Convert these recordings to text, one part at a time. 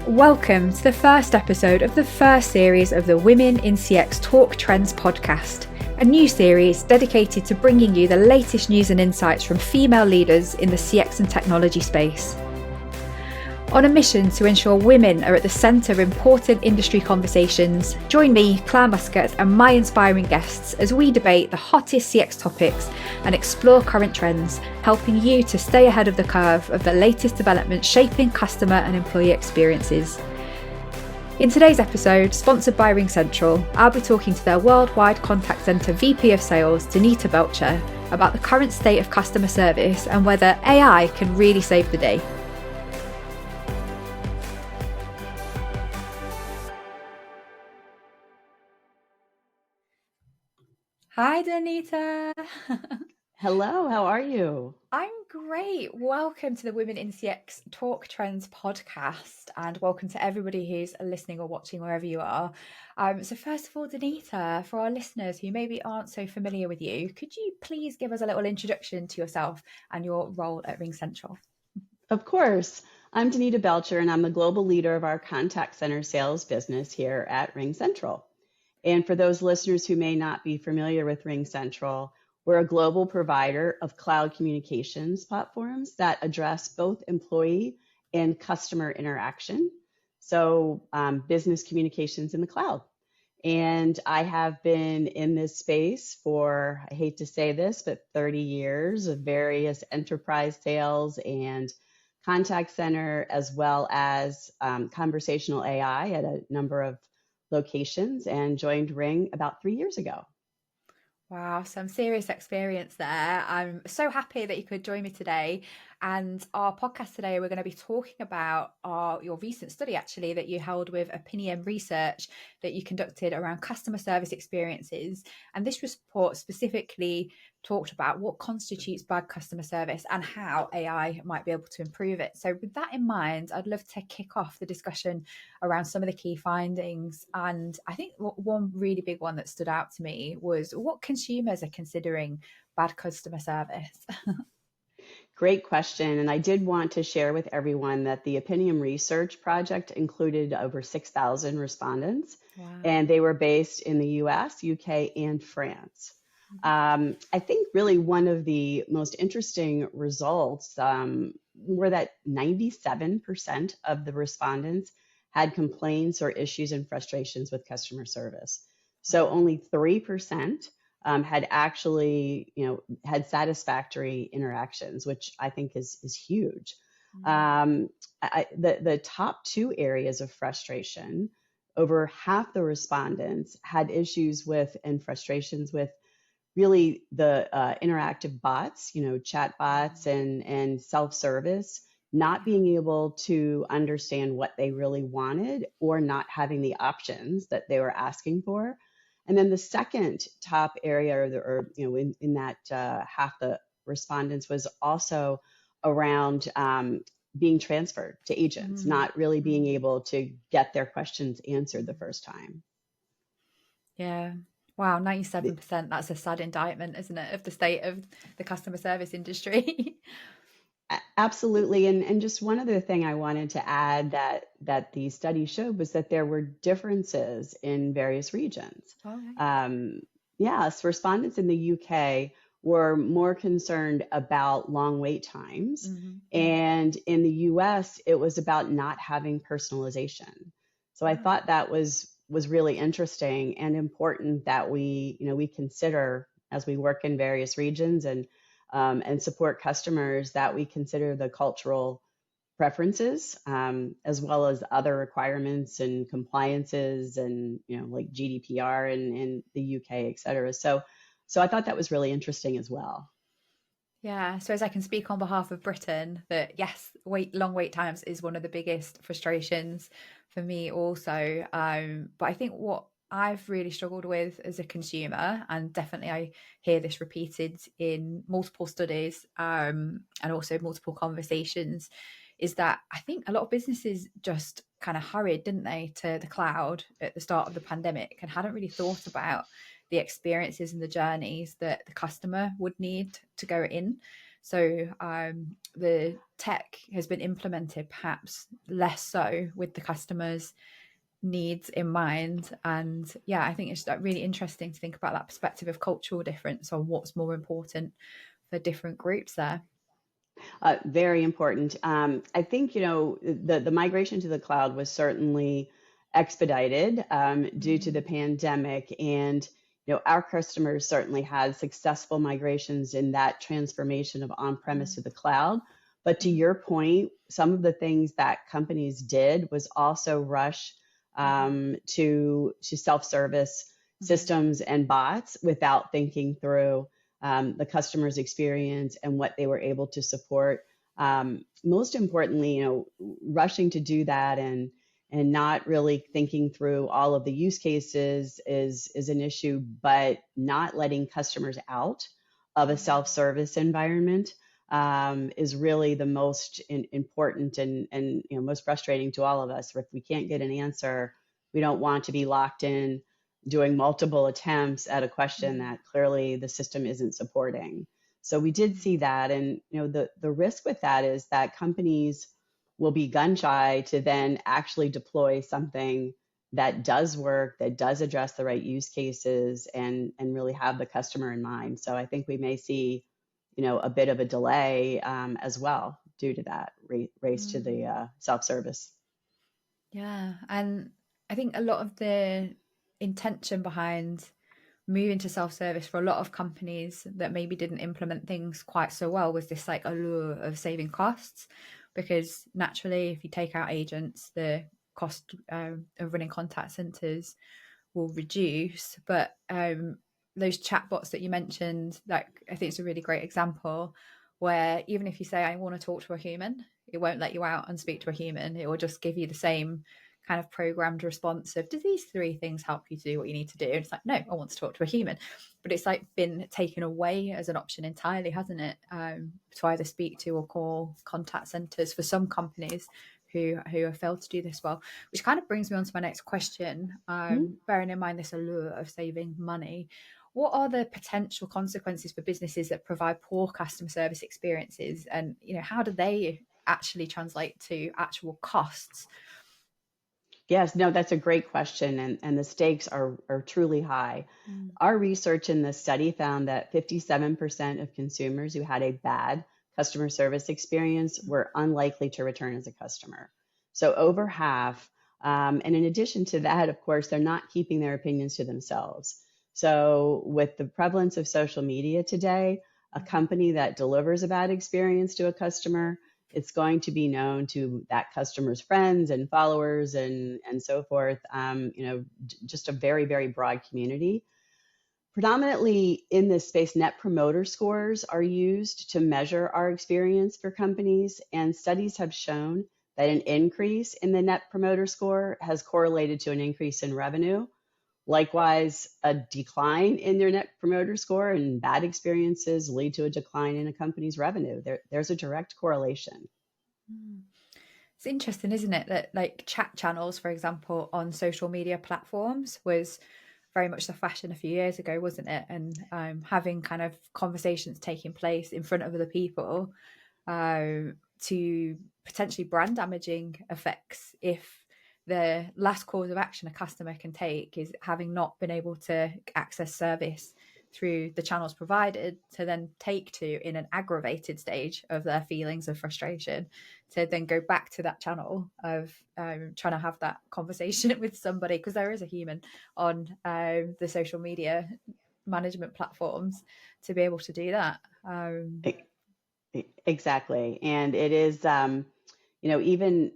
Welcome to the first episode of the first series of the Women in CX Talk Trends podcast, a new series dedicated to bringing you the latest news and insights from female leaders in the CX and technology space. On a mission to ensure women are at the centre of important industry conversations, join me, Claire Muscat, and my inspiring guests as we debate the hottest CX topics and explore current trends, helping you to stay ahead of the curve of the latest developments shaping customer and employee experiences. In today's episode, sponsored by RingCentral, I'll be talking to their worldwide contact centre VP of Sales, Danita Belcher, about the current state of customer service and whether AI can really save the day. Hi, Danita. Hello, how are you? I'm great. Welcome to the Women in CX Talk Trends podcast, and welcome to everybody who's listening or watching wherever you are. So first of all, Danita, for our listeners who maybe aren't so familiar with you, could you please give us a little introduction to yourself and your role at RingCentral? Of course. I'm Danita Belcher, and I'm the global leader of our contact center sales business here at RingCentral. And for those listeners who may not be familiar with RingCentral, we're a global provider of cloud communications platforms that address both employee and customer interaction. So business communications in the cloud. And I have been in this space for, I hate to say this, but 30 years of various enterprise sales and contact center, as well as conversational AI at a number of locations, and joined Ring about 3 years ago. Wow, some serious experience there. I'm so happy that you could join me today. And our podcast today, we're going to be talking about your recent study, actually, that you held with Opinion Research that you conducted around customer service experiences. And this report specifically talked about what constitutes bad customer service and how AI might be able to improve it. So with that in mind, I'd love to kick off the discussion around some of the key findings. And I think one really big one that stood out to me was what consumers are considering bad customer service. Great question. And I did want to share with everyone that the Opinion Research Project included over 6,000 respondents, Wow. and they were based in the US, UK, and France. I think really one of the most interesting results were that 97% of the respondents had complaints or issues and frustrations with customer service. So only 3% had actually, had satisfactory interactions, which I think is huge. The top two areas of frustration, over half the respondents had issues with and frustrations with really the interactive bots, chat bots and self-service, not being able to understand what they really wanted or not having the options that they were asking for. And then the second top area, in that half the respondents, was also around being transferred to agents, not really being able to get their questions answered the first time. Yeah. Wow, 97%. That's a sad indictment, isn't it, of the state of the customer service industry? Absolutely. And just one other thing I wanted to add that the study showed was that there were differences in various regions. Okay. Yes, respondents in the UK were more concerned about long wait times. And in the US, it was about not having personalization. So I thought that was really interesting and important that we consider as we work in various regions and support customers, that we consider the cultural preferences as well as other requirements and compliances and like GDPR in the UK, et cetera. So I thought that was really interesting as well. Yeah, so as I can speak on behalf of Britain, that yes, long wait times is one of the biggest frustrations for me also. But I think what I've really struggled with as a consumer, and definitely I hear this repeated in multiple studies and also multiple conversations, is that I think a lot of businesses just kind of hurried, didn't they, to the cloud at the start of the pandemic and hadn't really thought about the experiences and the journeys that the customer would need to go in. So the tech has been implemented perhaps less so with the customers' needs in mind. And yeah, I think it's really interesting to think about that perspective of cultural difference on what's more important for different groups there. Very important. I think, the migration to the cloud was certainly expedited due to the pandemic. And, our customers certainly had successful migrations in that transformation of on-premise to the cloud. But to your point, some of the things that companies did was also rush to self-service systems and bots without thinking through the customer's experience and what they were able to support. Most importantly, rushing to do that and not really thinking through all of the use cases is an issue, but not letting customers out of a self-service environment is really the most important and most frustrating to all of us. If we can't get an answer, we don't want to be locked in doing multiple attempts at a question that clearly the system isn't supporting. So we did see that. And the risk with that is that companies will be gun shy to then actually deploy something that does work, that does address the right use cases and really have the customer in mind. So I think we may see, a bit of a delay as well due to that race to the self-service. Yeah. And I think a lot of the intention behind moving to self-service for a lot of companies that maybe didn't implement things quite so well was this like allure of saving costs, because naturally if you take out agents, the cost of running contact centers will reduce. But those chatbots that you mentioned, like, I think it's a really great example where even if you say I want to talk to a human, it won't let you out and speak to a human. It will just give you the same kind of programmed response of, do these three things help you to do what you need to do? And it's like, no, I want to talk to a human. But it's like been taken away as an option entirely, hasn't it? To either speak to or call contact centers for some companies who have failed to do this well. Which kind of brings me on to my next question. Bearing in mind this allure of saving money, what are the potential consequences for businesses that provide poor customer service experiences, and how do they actually translate to actual costs? Yes, no, that's a great question. And the stakes are truly high. Our research in this study found that 57% of consumers who had a bad customer service experience were unlikely to return as a customer. So over half. And in addition to that, of course, they're not keeping their opinions to themselves. So with the prevalence of social media today, a company that delivers a bad experience to a customer, it's going to be known to that customer's friends and followers and so forth. Just a very, very broad community. Predominantly in this space, net promoter scores are used to measure our experience for companies, and studies have shown that an increase in the net promoter score has correlated to an increase in revenue. Likewise, a decline in their net promoter score and bad experiences lead to a decline in a company's revenue. There's a direct correlation. It's interesting, isn't it, that like chat channels, for example, on social media platforms was very much the fashion a few years ago, wasn't it? And having kind of conversations taking place in front of other people to potentially brand damaging effects if the last course of action a customer can take is having not been able to access service through the channels provided, to then take to in an aggravated stage of their feelings of frustration, to then go back to that channel of trying to have that conversation with somebody, because there is a human on the social media management platforms to be able to do that. Exactly. And it is, even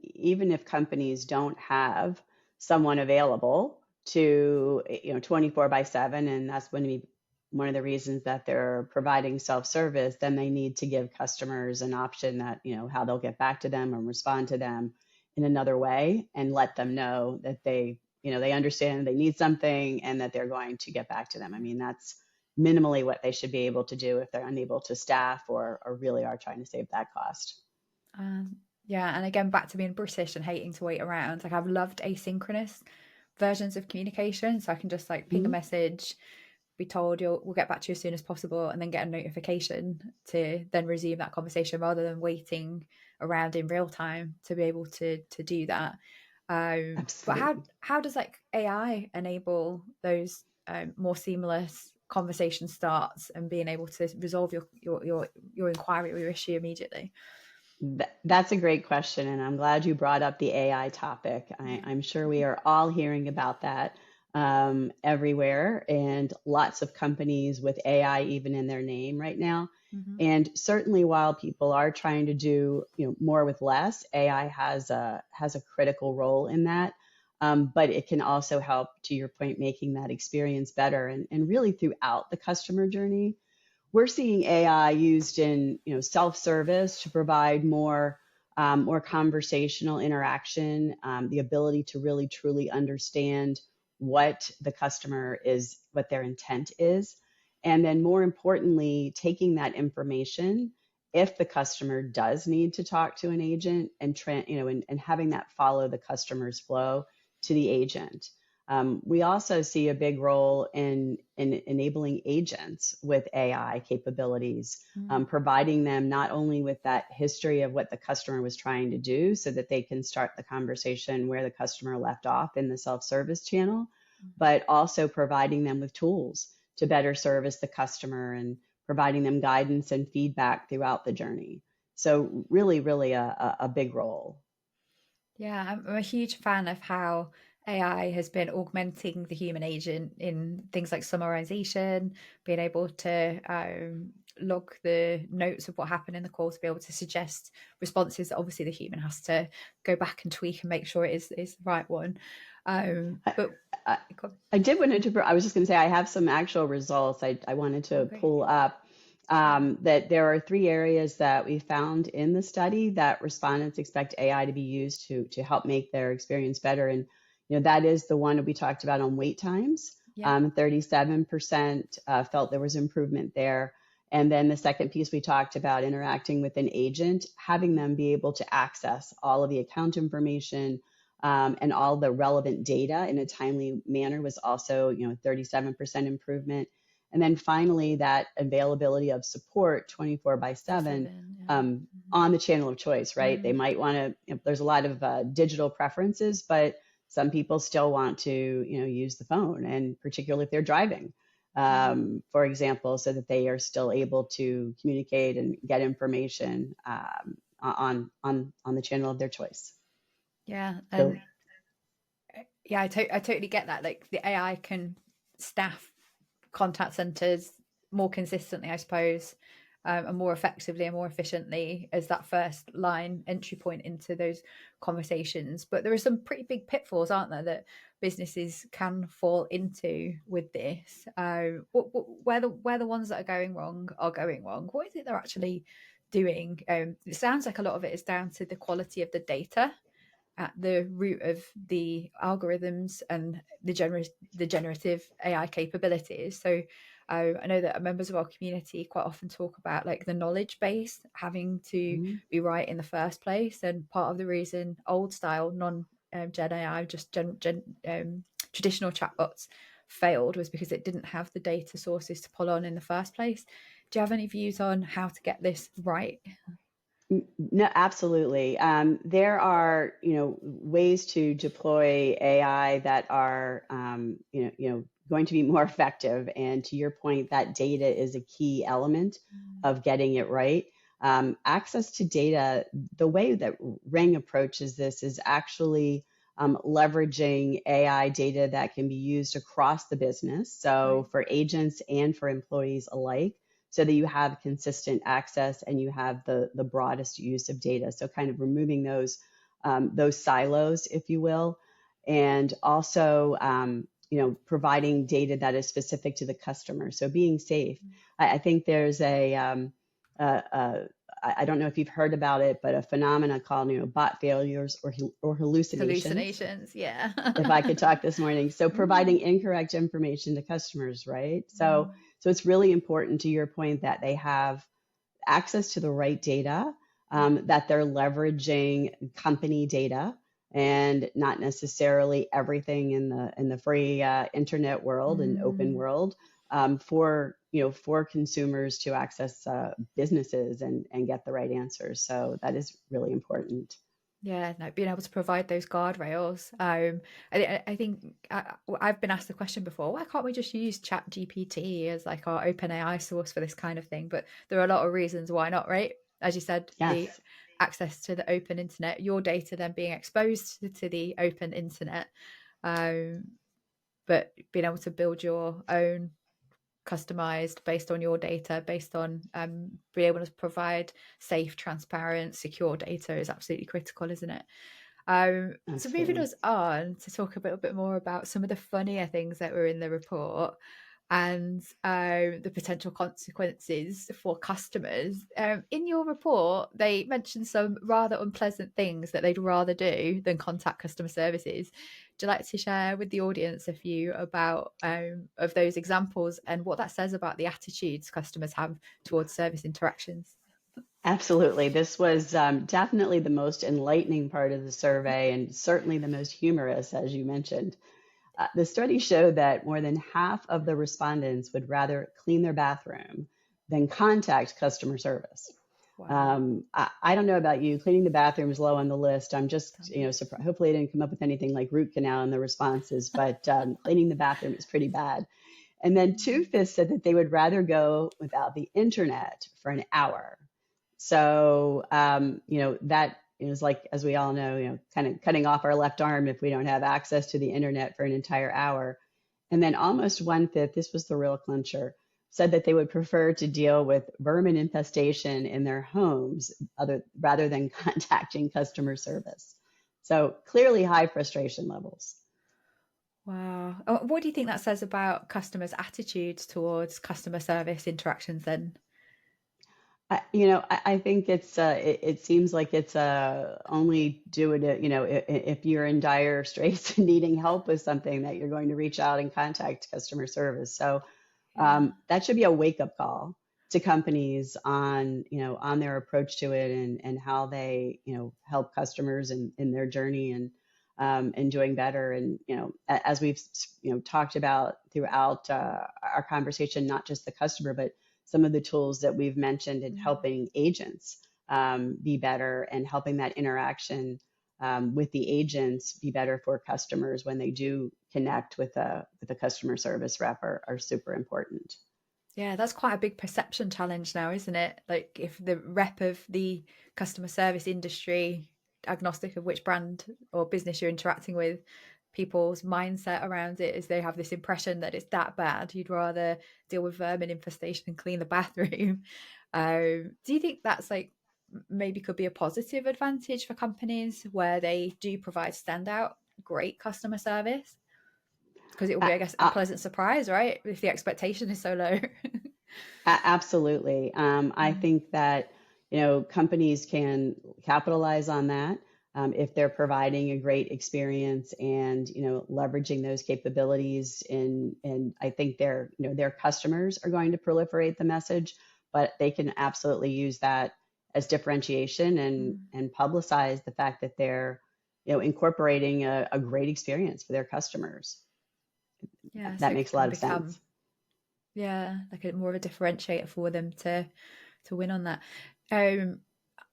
if companies don't have someone available to, 24/7, and that's one of the reasons that they're providing self-service, then they need to give customers an option that, how they'll get back to them and respond to them in another way, and let them know that they understand they need something and that they're going to get back to them. I mean, that's minimally what they should be able to do if they're unable to staff or really are trying to save that cost. Yeah, and again, back to being British and hating to wait around. Like, I've loved asynchronous versions of communication, so I can just like ping a message, be told we'll get back to you as soon as possible, and then get a notification to then resume that conversation rather than waiting around in real time to be able to do that. But Absolutely. how does like AI enable those more seamless conversation starts and being able to resolve your inquiry or your issue immediately? That's a great question, and I'm glad you brought up the AI topic. I'm sure we are all hearing about that everywhere, and lots of companies with AI even in their name right now. Mm-hmm. And certainly, while people are trying to do more with less, AI has a critical role in that. But it can also help, to your point, making that experience better and really throughout the customer journey. We're seeing AI used in self-service to provide more conversational interaction, the ability to really truly understand what the customer is, what their intent is, and then more importantly, taking that information if the customer does need to talk to an agent and having that follow the customer's flow to the agent. We also see a big role in enabling agents with AI capabilities, providing them not only with that history of what the customer was trying to do so that they can start the conversation where the customer left off in the self-service channel, but also providing them with tools to better service the customer and providing them guidance and feedback throughout the journey. So really, really a big role. Yeah, I'm a huge fan of how AI has been augmenting the human agent in things like summarization, being able to log the notes of what happened in the call to be able to suggest responses that obviously the human has to go back and tweak and make sure it is the right one. But I, I did want to, I was just going to say, I have some actual results I wanted to great. pull up. That there are 3 areas that we found in the study that respondents expect AI to be used to help make their experience better. And, that is the one that we talked about on wait times. Yeah. 37% felt there was improvement there. And then the second piece we talked about interacting with an agent, having them be able to access all of the account information, and all the relevant data in a timely manner was also, 37% improvement. And then finally, that availability of support 24/7 on the channel of choice, right? They might want to, there's a lot of digital preferences, but some people still want to, use the phone, and particularly if they're driving, for example, so that they are still able to communicate and get information on the channel of their choice. Yeah, So, and yeah, I totally get that. Like the AI can staff contact centers more consistently, I suppose, and more effectively and more efficiently as that first line entry point into those conversations. But there are some pretty big pitfalls, aren't there, that businesses can fall into with this? Where the ones that are going wrong are going wrong. What is it they're actually doing? It sounds like a lot of it is down to the quality of the data at the root of the algorithms and the generative AI capabilities. So I know that members of our community quite often talk about like the knowledge base having to be right in the first place. And part of the reason old style Gen AI, just traditional chatbots failed was because it didn't have the data sources to pull on in the first place. Do you have any views on how to get this right? No, absolutely. There are, ways to deploy AI that are, going to be more effective. And to your point, that data is a key element of getting it right. Access to data, the way that Ring approaches this is actually leveraging AI data that can be used across the business. So for agents and for employees alike, so that you have consistent access and you have the broadest use of data. So kind of removing those silos, if you will, and also providing data that is specific to the customer. So being safe. I think there's I don't know if you've heard about it, but a phenomena called bot failures or hallucinations. Yeah. If I could talk this morning. So providing incorrect information to customers, right? So it's really important, to your point, that they have access to the right data, that they're leveraging company data and not necessarily everything in the free internet world and open world, for consumers to access businesses and get the right answers. So that is really important. Yeah, no, being able to provide those guardrails. I think I've been asked the question before, why can't we just use Chat GPT as like our open AI source for this kind of thing? But there are a lot of reasons why not, right? As you said, the Yes. access to the open internet, your data then being exposed to the open internet, um, but being able to build your own customized based on your data, based on being able to provide safe, transparent, secure data is absolutely critical, isn't it? So moving Absolutely. us on to talk a little bit more about some of the funnier things that were in the report and the potential consequences for customers. In your report, they mentioned some rather unpleasant things that they'd rather do than contact customer services. Would you like to share with the audience a few about of those examples and what that says about the attitudes customers have towards service interactions? Absolutely. This was definitely the most enlightening part of the survey and certainly the most humorous, as you mentioned. The study showed that more than half of the respondents would rather clean their bathroom than contact customer service. Wow. I don't know about you, cleaning the bathroom is low on the list. I'm just, Um, surprised. Hopefully, I didn't come up with anything like root canal in the responses, but cleaning the bathroom is pretty bad. And then two-fifths said that they would rather go without the internet for an hour. So, that is like, as we all know, kind of cutting off our left arm if we don't have access to the internet for an entire hour. And then almost one-fifth, this was the real clincher, said that they would prefer to deal with vermin infestation in their homes rather than contacting customer service. So clearly high frustration levels. Wow. What do you think that says about customers' attitudes towards customer service interactions then? I think it seems like it's only do it, if you're in dire straits and needing help with something that you're going to reach out and contact customer service. So Yeah. that should be a wake up call to companies on their approach to it and how they, help customers in their journey and doing better. And, as we've, talked about throughout our conversation, not just the customer, but some of the tools that we've mentioned in Mm. helping agents be better and helping that interaction with the agents be better for customers when they do connect with a customer service rep are super important. Yeah, that's quite a big perception challenge now, isn't it? Like if the rep of the customer service industry, agnostic of which brand or business you're interacting with, people's mindset around it is they have this impression that it's that bad. You'd rather deal with vermin infestation and clean the bathroom. Do you think that's like maybe could be a positive advantage for companies where they do provide standout great customer service? Because it will Uh, be, I guess, a uh, pleasant surprise, right? If the expectation is so low. Absolutely. I Mm, think that, companies can capitalize on that if they're providing a great experience and, leveraging those capabilities. And I think their customers are going to proliferate the message, but they can absolutely use that as differentiation mm. and publicize the fact that they're, incorporating a great experience for their customers. Yeah, so That it makes a lot can of become, sense. yeah, like a more of a differentiator for them to win on that. Um,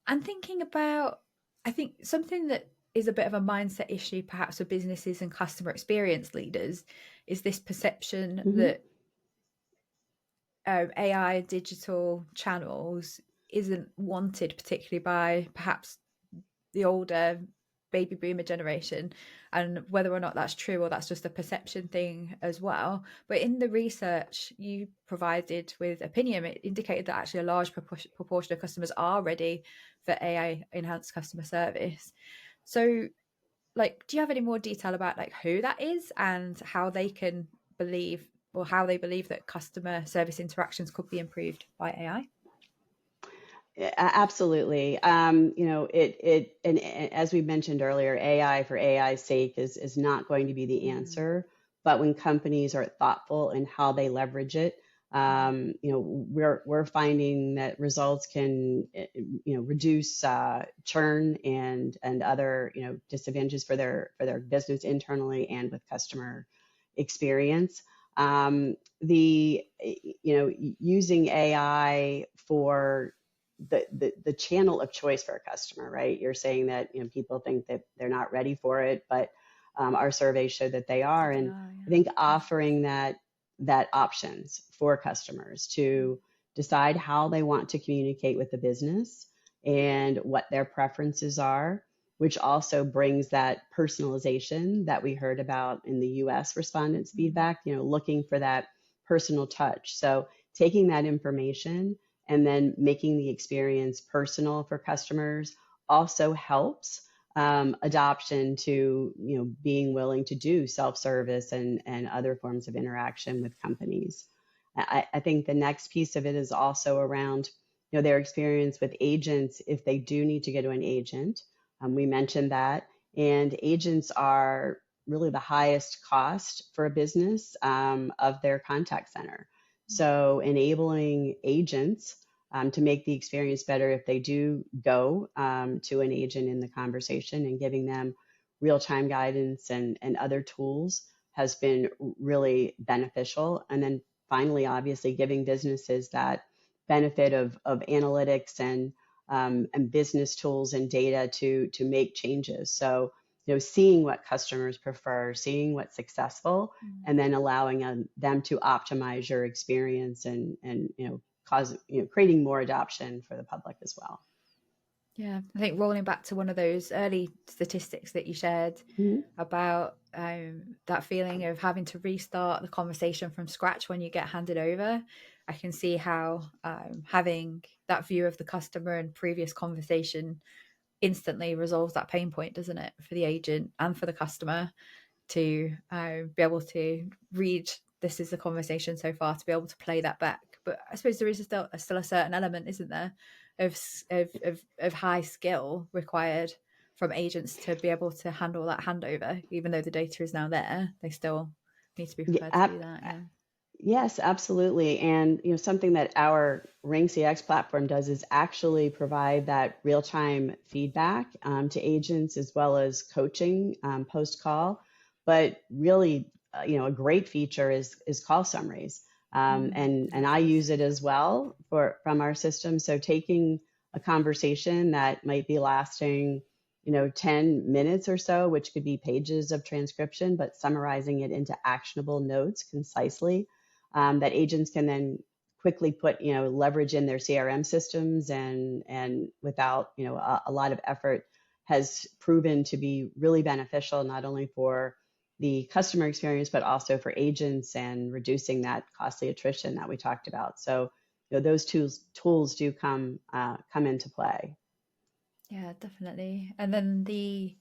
I'm thinking about, I think something that is a bit of a mindset issue, perhaps for businesses and customer experience leaders, is this perception Hmm. that AI digital channels isn't wanted, particularly by perhaps the older baby boomer generation, and whether or not that's true or that's just a perception thing as well. But in the research you provided with Opinion, it indicated that actually a large proportion of customers are ready for AI enhanced customer service. So, like, do you have any more detail about like who that is and how they can believe or how they believe that customer service interactions could be improved by AI? Yeah, absolutely. And as we mentioned earlier, AI for AI's sake is not going to be the Mm, answer. But when companies are thoughtful in how they leverage it, We're finding that results can reduce churn and other disadvantages for their business internally and with customer experience. The using AI for the channel of choice for a customer, right? You're saying that people think that they're not ready for it, but our surveys show that they are, and I think offering that options for customers to decide how they want to communicate with the business and what their preferences are, which also brings that personalization that we heard about in the US respondents feedback, looking for that personal touch. So taking that information and then making the experience personal for customers also helps adoption to being willing to do self-service and other forms of interaction with companies. I think the next piece of it is also around their experience with agents if they do need to go to an agent. We mentioned that, and agents are really the highest cost for a business of their contact center. So enabling agents to make the experience better if they do go to an agent in the conversation, and giving them real-time guidance and other tools has been really beneficial. And then finally, obviously, giving businesses that benefit of analytics and business tools and data to make changes. So seeing what customers prefer, seeing what's successful, and then allowing them to optimize your experience and creating more adoption for the public as well. Yeah, I think rolling back to one of those early statistics that you shared about that feeling of having to restart the conversation from scratch when you get handed over, I can see how having that view of the customer and previous conversation instantly resolves that pain point, doesn't it, for the agent and for the customer to be able to read, this is the conversation so far, to be able to play that back. But I suppose there is still a certain element, isn't there, of high skill required from agents to be able to handle that handover. Even though the data is now there, they still need to be prepared to do that. Yeah. Yes, absolutely. And something that our RingCX platform does is actually provide that real-time feedback to agents, as well as coaching post-call. But really, a great feature is call summaries. And I use it as well from our system. So taking a conversation that might be lasting 10 minutes or so, which could be pages of transcription, but summarizing it into actionable notes concisely, that agents can then quickly put, leverage in their CRM systems, and without, a lot of effort, has proven to be really beneficial, not only for the customer experience, but also for agents, and reducing that costly attrition that we talked about. So, those tools do come into play. Yeah, definitely. And then the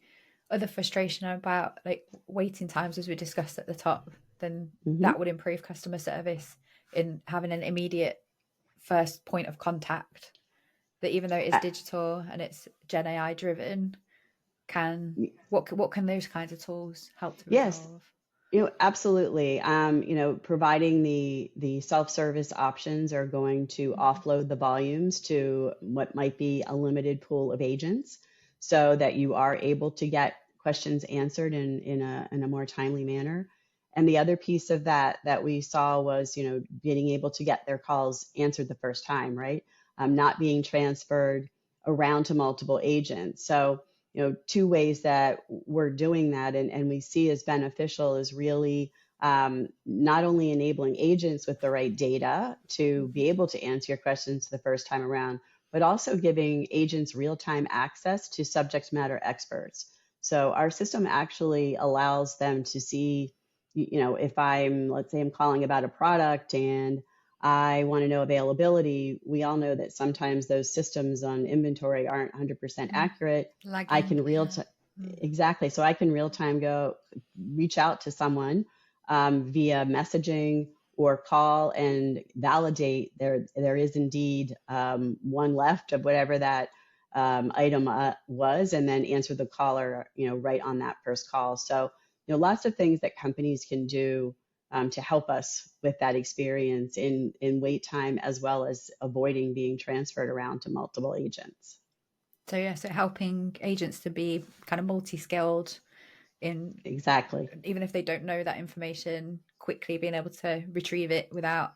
other frustration about like waiting times, as we discussed at the top, then that would improve customer service in having an immediate first point of contact, that even though it's digital and it's Gen AI driven, what can those kinds of tools help to resolve? Absolutely. Providing the self-service options are going to offload the volumes to what might be a limited pool of agents, so that you are able to get questions answered in a more timely manner. And the other piece of that we saw was, being able to get their calls answered the first time, right? Not being transferred around to multiple agents. So, two ways that we're doing that and we see as beneficial is really not only enabling agents with the right data to be able to answer your questions the first time around, but also giving agents real-time access to subject matter experts. So our system actually allows them to see, if let's say I'm calling about a product and I want to know availability. We all know that sometimes those systems on inventory aren't 100% accurate. I can exactly. So I can real time go reach out to someone via messaging or call and validate there is indeed one left of whatever that item was, and then answer the caller right on that first call. So lots of things that companies can do to help us with that experience in wait time, as well as avoiding being transferred around to multiple agents. So yeah, so helping agents to be kind of multi-skilled in, Exactly. even if they don't know that information, quickly being able to retrieve it without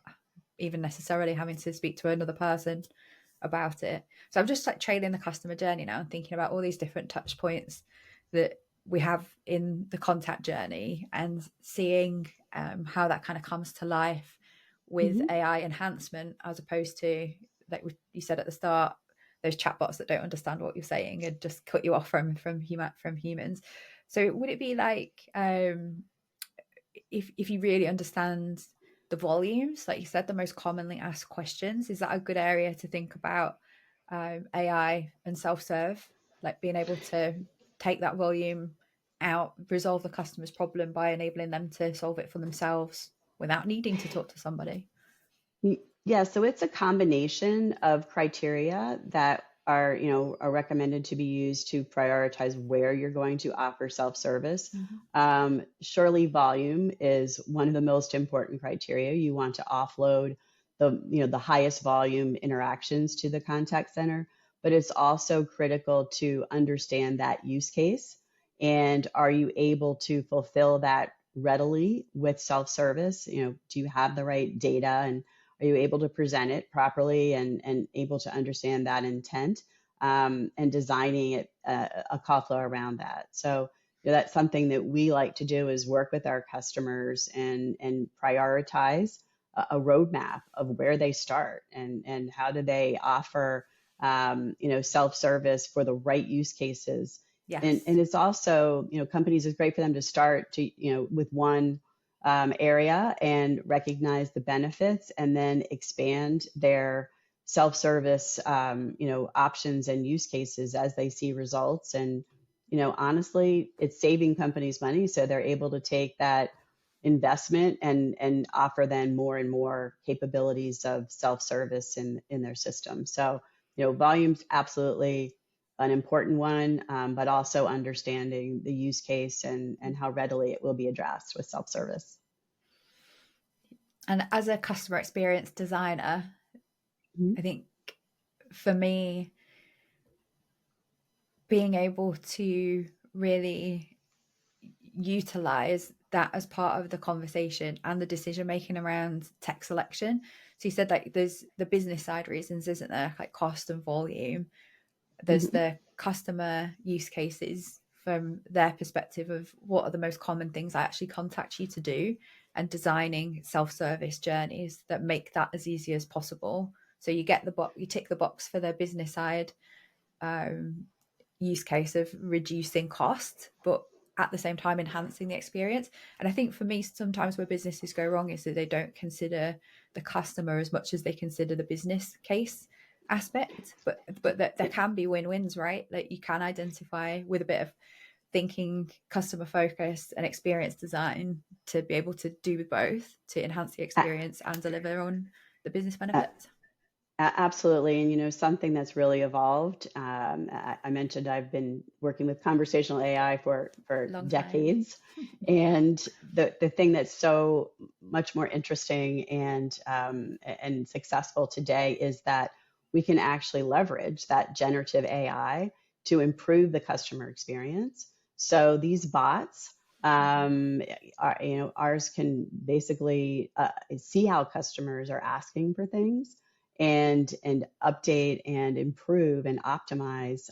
even necessarily having to speak to another person about it. So I'm just like trailing the customer journey now and thinking about all these different touch points that we have in the contact journey, and seeing how that kind of comes to life with Mm-hmm. AI enhancement, as opposed to, like you said at the start, those chatbots that don't understand what you're saying and just cut you off from humans. So would it be like, if you really understand the volumes, like you said, the most commonly asked questions, is that a good area to think about AI and self-serve, like being able to take that volume out, resolve the customer's problem by enabling them to solve it for themselves without needing to talk to somebody? Yeah, so it's a combination of criteria that are recommended to be used to prioritize where you're going to offer self-service. Mm-hmm. Surely volume is one of the most important criteria. You want to offload the highest volume interactions to the contact center, but it's also critical to understand that use case. And are you able to fulfill that readily with self-service? Do you have the right data, and are you able to present it properly, and able to understand that intent, and designing it, a call flow around that? So that's something that we like to do, is work with our customers and prioritize a roadmap of where they start, and how do they offer self-service for the right use cases. And Yes. it's also, companies, it's great for them to start with one area and recognize the benefits, and then expand their self-service options and use cases as they see results. And honestly, it's saving companies money, so they're able to take that investment and offer then more and more capabilities of self-service in their system. So volume's absolutely an important one, but also understanding the use case, and how readily it will be addressed with self-service. And as a customer experience designer, Mhm. I think for me, being able to really utilize that as part of the conversation and the decision making around tech selection. So you said, like, there's the business side reasons, isn't there, like cost and volume. There's Mhm. the customer use cases from their perspective of what are the most common things I actually contact you to do, and designing self-service journeys that make that as easy as possible. So you get you tick the box for the business side um, use case of reducing cost, but at the same time enhancing the experience. And I think for me, sometimes where businesses go wrong is that they don't consider the customer as much as they consider the business case aspect. But that there can be win-wins, right? Like, you can identify with a bit of thinking, customer focus and experience design, to be able to do both, to enhance the A- experience and deliver on the business a- benefits. Absolutely. And something that's really evolved. I mentioned I've been working with conversational AI for Long time. decades. And the thing that's so much more interesting and successful today is that we can actually leverage that generative AI to improve the customer experience. So these bots, ours can basically see how customers are asking for things, and update and improve and optimize.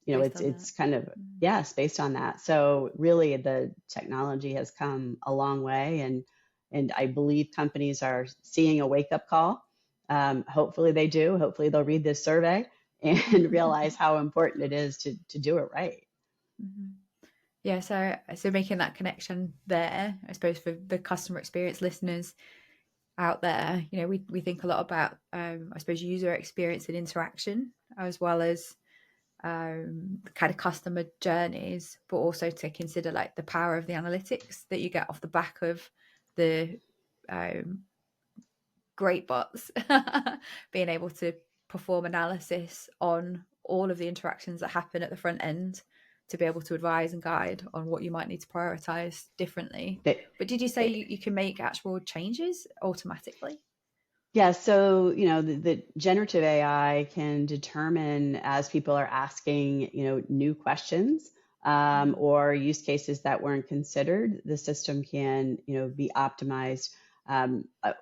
Based It's on that. kind of, yes, based on that. So really, the technology has come a long way, and I believe companies are seeing a wake up call. Hopefully they do. Hopefully they'll read this survey and realize how important it is to do it right. Mhm. Yeah, so making that connection there, I suppose, for the customer experience listeners out there, we think a lot about, I suppose, user experience and interaction, as well as the kind of customer journeys, but also to consider like the power of the analytics that you get off the back of the um, great bots being able to perform analysis on all of the interactions that happen at the front end to be able to advise and guide on what you might need to prioritize differently. They, But did you say you can make actual changes automatically? Yeah, so the generative AI can determine as people are asking new questions or use cases that weren't considered, the system can be optimized.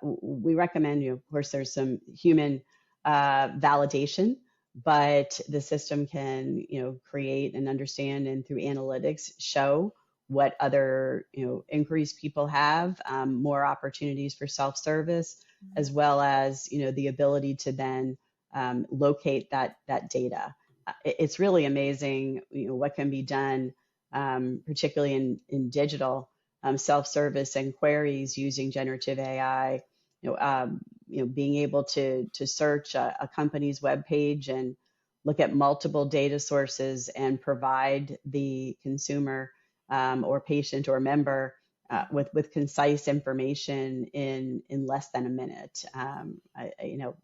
We recommend, of course, there's some human validation, but the system can create and understand and through analytics show what other inquiries people have, more opportunities for self-service, as well as the ability to then locate that data. It's really amazing what can be done, particularly in digital self-service and queries using generative AI. Being able to search a company's webpage and look at multiple data sources and provide the consumer or patient or member with concise information in less than a minute.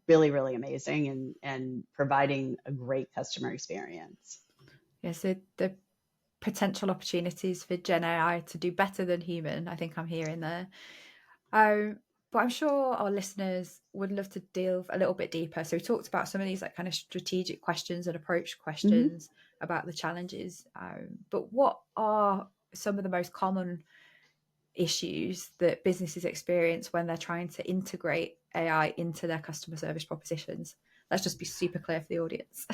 Really, really amazing and providing a great customer experience. Yeah, so the potential opportunities for Gen AI to do better than human, I think I'm hearing there. But I'm sure our listeners would love to delve a little bit deeper. So we talked about some of these kind of strategic questions and approach questions about the challenges. But what are some of the most common issues that businesses experience when they're trying to integrate AI into their customer service propositions? Let's just be super clear for the audience.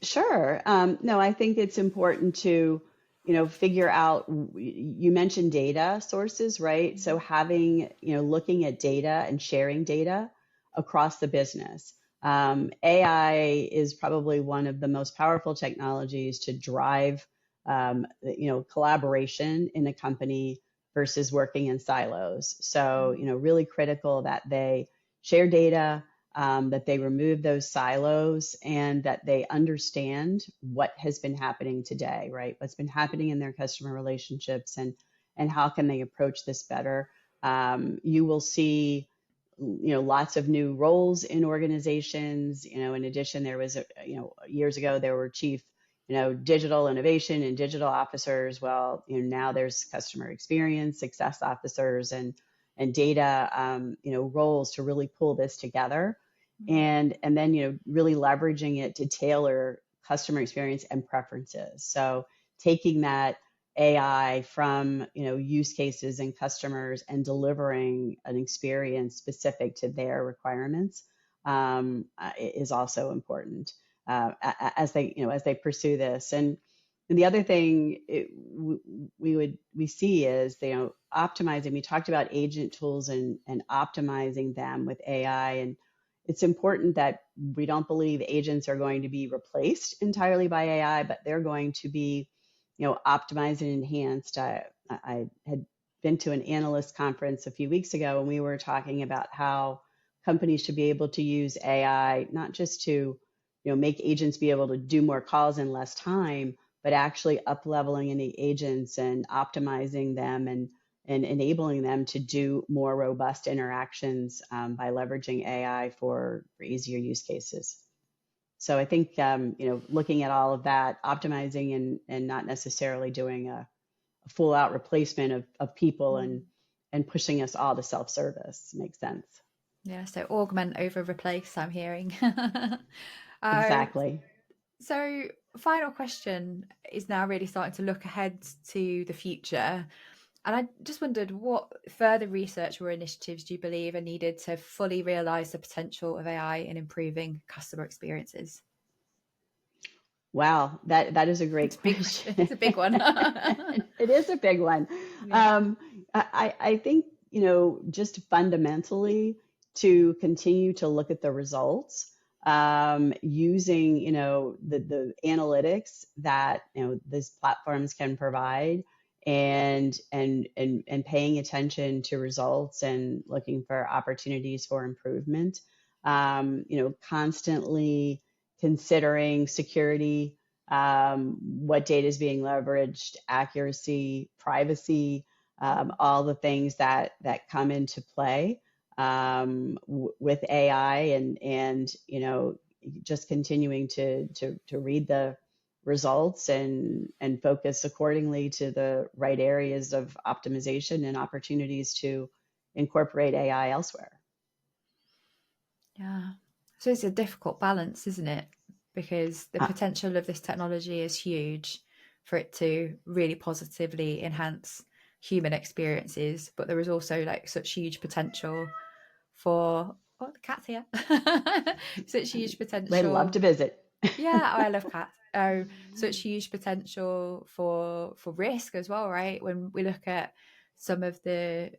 Sure. No, I think it's important to, figure out, you mentioned data sources, right? So having, looking at data and sharing data across the business. AI is probably one of the most powerful technologies to drive, collaboration in a company versus working in silos. So, really critical that they share data, that they remove those silos and that they understand what has been happening today, right? What's been happening in their customer relationships and how can they approach this better? You will see, lots of new roles in organizations. In addition, there was, years ago, there were chief, digital innovation and digital officers. Well, now there's customer experience, success officers, and data, roles to really pull this together. And then really leveraging it to tailor customer experience and preferences. So taking that AI from use cases and customers and delivering an experience specific to their requirements is also important as they pursue this. And the other thing we see is optimizing. We talked about agent tools and optimizing them with AI, and it's important that we don't believe agents are going to be replaced entirely by AI, but they're going to be, optimized and enhanced. I had been to an analyst conference a few weeks ago, and we were talking about how companies should be able to use AI, not just to, make agents be able to do more calls in less time, but actually up-leveling any agents and optimizing them and enabling them to do more robust interactions by leveraging AI for easier use cases. So I think, looking at all of that, optimizing and not necessarily doing a full out replacement of people and pushing us all to self-service makes sense. Yeah, so augment over replace, I'm hearing. Exactly. So final question is now really starting to look ahead to the future. And I just wondered, what further research or initiatives do you believe are needed to fully realise the potential of AI in improving customer experiences? Wow, that is a great question. It's a big one. It is a big one. Yeah. I think, just fundamentally to continue to look at the results using, the analytics that, these platforms can provide and paying attention to results and looking for opportunities for improvement, constantly considering security, what data is being leveraged, accuracy, privacy, all the things that come into play with AI and just continuing to read the results and focus accordingly to the right areas of optimization and opportunities to incorporate AI elsewhere. Yeah. So it's a difficult balance, isn't it? Because the potential of this technology is huge for it to really positively enhance human experiences, but there is also like such huge potential for the cat's here. Such huge They love potential. to visit. Yeah, I love cats. Oh, such huge potential for risk as well, right? When we look at some of the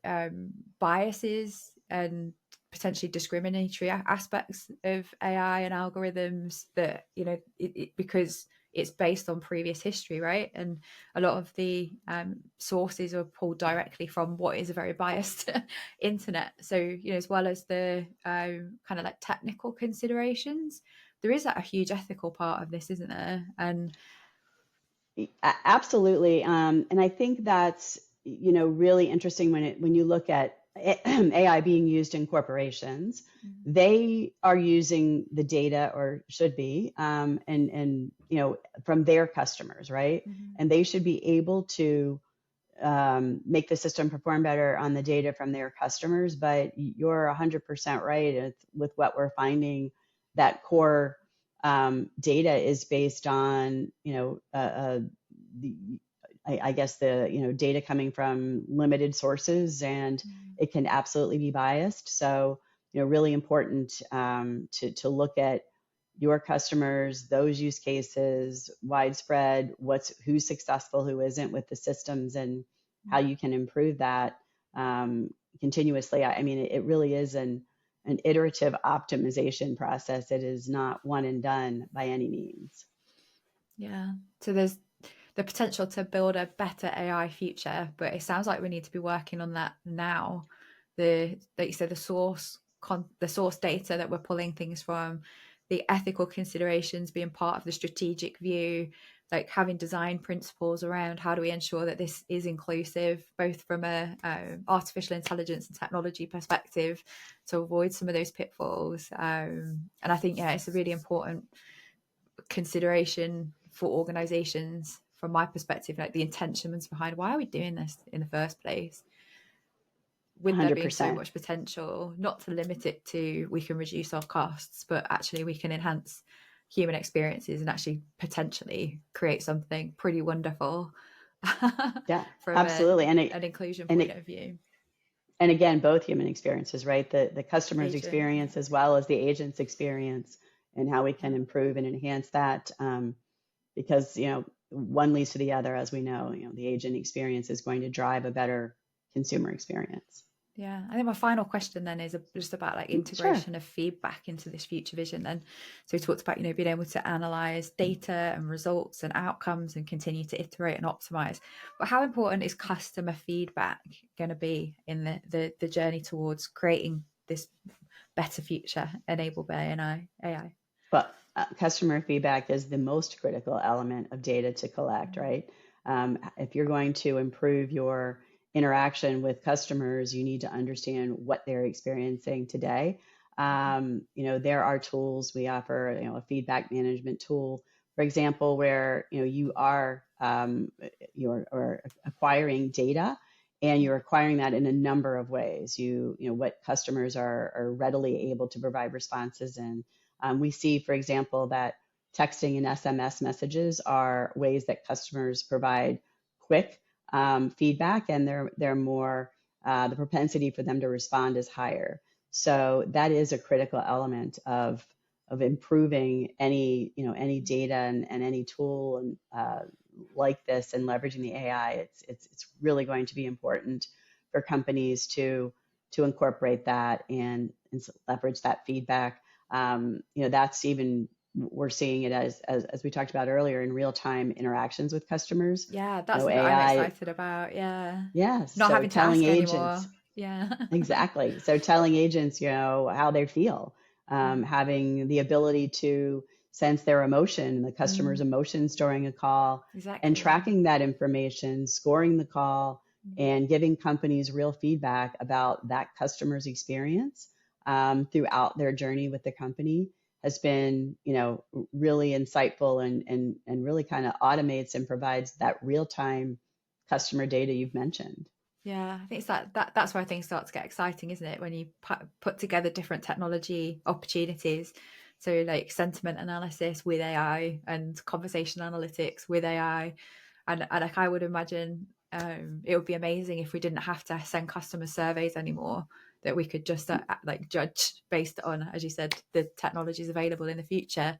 biases and potentially discriminatory aspects of AI and algorithms, that because it's based on previous history, right? And a lot of the sources are pulled directly from what is a very biased internet. So as well as the kind of like technical considerations, there is a huge ethical part of this, isn't there? And absolutely, and I think that's really interesting when you look at AI being used in corporations. They are using the data, or should be, and from their customers, right? And they should be able to make the system perform better on the data from their customers. But you're 100% right with what we're finding, that core data is based on, I guess the data coming from limited sources, and it can absolutely be biased. So really important to look at your customers, those use cases, widespread, who's successful, who isn't with the systems, and how you can improve that continuously. I mean, it really is an iterative optimization process. It is not one and done by any means. Yeah. So there's the potential to build a better AI future, but it sounds like we need to be working on that now. Like you said, the source data that we're pulling things from, the ethical considerations being part of the strategic view, like having design principles around how do we ensure that this is inclusive, both from a artificial intelligence and technology perspective, to avoid some of those pitfalls. And I think, it's a really important consideration for organizations from my perspective, like the intentions behind why are we doing this in the first place, with there being so 100%. much potential, not to limit it to we can reduce our costs, but actually we can enhance human experiences and actually potentially create something pretty wonderful. Yeah, From absolutely. an inclusion point of view. And again, both human experiences, right? The customer's experience as well as the agent's experience, and how we can improve and enhance that. Because, one leads to the other, as we know, the agent experience is going to drive a better consumer experience. Yeah, I think my final question then is just about like integration of feedback into this future vision then. So we talked about, being able to analyze data and results and outcomes and continue to iterate and optimize. But how important is customer feedback going to be in the journey towards creating this better future enabled by AI? But customer feedback is the most critical element of data to collect, right? If you're going to improve your interaction with customers, you need to understand what they're experiencing today. There are tools we offer, a feedback management tool, for example, where you're acquiring data, and you're acquiring that in a number of ways. What customers are readily able to provide responses in. We see, for example, that texting and SMS messages are ways that customers provide quick feedback, and they're more the propensity for them to respond is higher. So that is a critical element of improving any data and any tool and like this, and leveraging the AI. It's really going to be important for companies to incorporate that and leverage that feedback. That's even, we're seeing it as we talked about earlier, in real time interactions with customers. Yeah, that's what I'm excited about. Yeah. Yes. Not So having to telling ask agents, anymore. Yeah. exactly. So telling agents, how they feel, having the ability to sense their emotion, the customer's emotions during a call, and tracking that information, scoring the call, and giving companies real feedback about that customer's experience throughout their journey with the company has been, really insightful and really kind of automates and provides that real-time customer data you've mentioned. Yeah, I think it's that's where things start to get exciting, isn't it? When you put together different technology opportunities. So like sentiment analysis with AI and conversation analytics with AI. And like I would imagine it would be amazing if we didn't have to send customer surveys anymore, that we could just like judge based on, as you said, the technologies available in the future,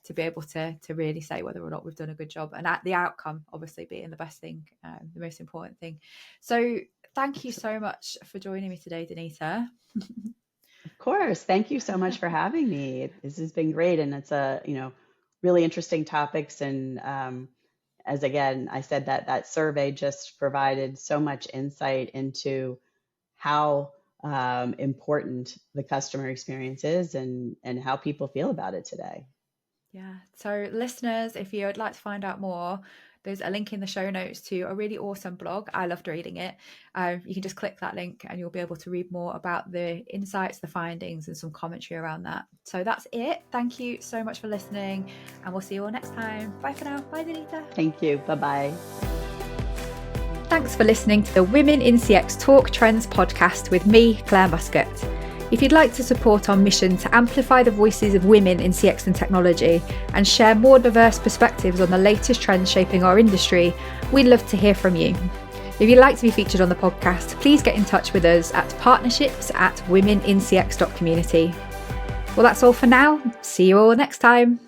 to be able to really say whether or not we've done a good job, and the outcome obviously being the best thing, the most important thing. So thank you so much for joining me today, Danita. Of course. Thank you so much for having me. This has been great. And it's really interesting topics. And as again, I said that survey just provided so much insight into how important the customer experience is and how people feel about it today. Yeah. So listeners, if you would like to find out more, there's a link in the show notes to a really awesome blog. I loved reading it. You can just click that link and you'll be able to read more about the insights, the findings, and some commentary around that. So that's it. Thank you so much for listening, and we'll see you all next time. Bye for now. Bye, Danita. Thank you. Bye-bye. Thanks for listening to the Women in CX Talk Trends podcast with me, Claire Muscat. If you'd like to support our mission to amplify the voices of women in CX and technology and share more diverse perspectives on the latest trends shaping our industry, we'd love to hear from you. If you'd like to be featured on the podcast, please get in touch with us at partnerships@womenincx.community. Well, that's all for now. See you all next time.